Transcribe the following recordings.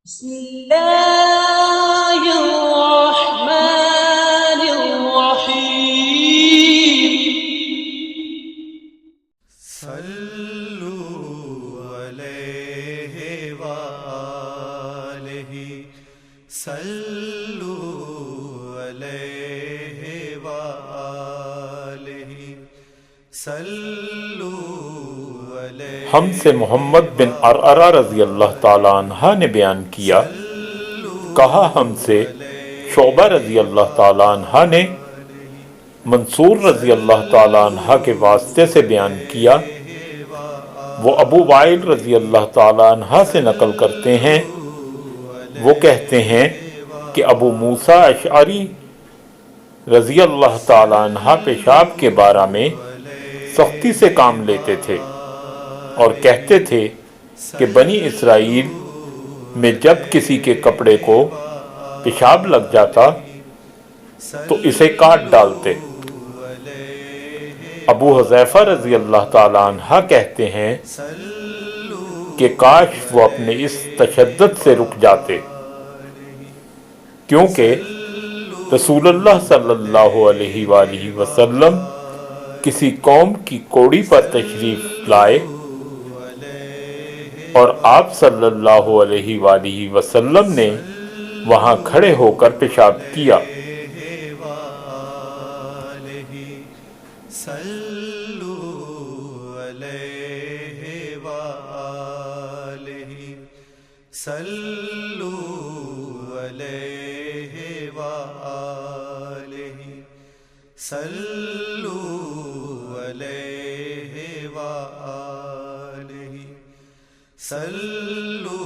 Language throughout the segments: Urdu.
بسم الله الرحمن الرحيم صلوا علیہ وآلہ صلوا علیہ وآلہ صلوا علیہ۔ ہم سے محمد بن عرعرہ رضی اللہ تعالیٰ عنہ نے بیان کیا، کہا ہم سے شعبہ رضی اللہ تعالیٰ عنہ نے منصور رضی اللہ تعالیٰ عنہ کے واسطے سے بیان کیا، وہ ابو وائل رضی اللہ تعالیٰ عنہ سے نقل کرتے ہیں، وہ کہتے ہیں کہ ابو موسیٰ اشعری رضی اللہ تعالیٰ عنہ پیشاب کے بارے میں سختی سے کام لیتے تھے اور کہتے تھے کہ بنی اسرائیل میں جب کسی کے کپڑے کو پیشاب لگ جاتا تو اسے کاٹ ڈالتے۔ ابو حذیفہ رضی اللہ تعالیٰ عنہ کہتے ہیں کہ کاش وہ اپنے اس تشدد سے رک جاتے، کیونکہ رسول اللہ صلی اللہ علیہ وآلہ وسلم کسی قوم کی کوڑی پر تشریف لائے اور آپ صلی اللہ علیہ وآلہ وسلم نے وہاں کھڑے ہو کر پیشاب کیا۔ صلوا علیہ وآلہ صلوا علیہ وآلہ صلوا علیہ وآلہ صلوا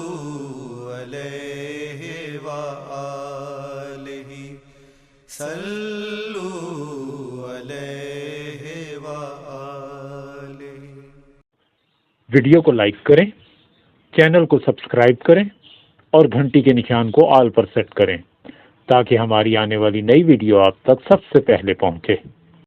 علیہ وآلہ صلوا علیہ وآلہ۔ ویڈیو کو لائک کریں، چینل کو سبسکرائب کریں اور گھنٹی کے نشان کو آل پر سیٹ کریں تاکہ ہماری آنے والی نئی ویڈیو آپ تک سب سے پہلے پہنچے۔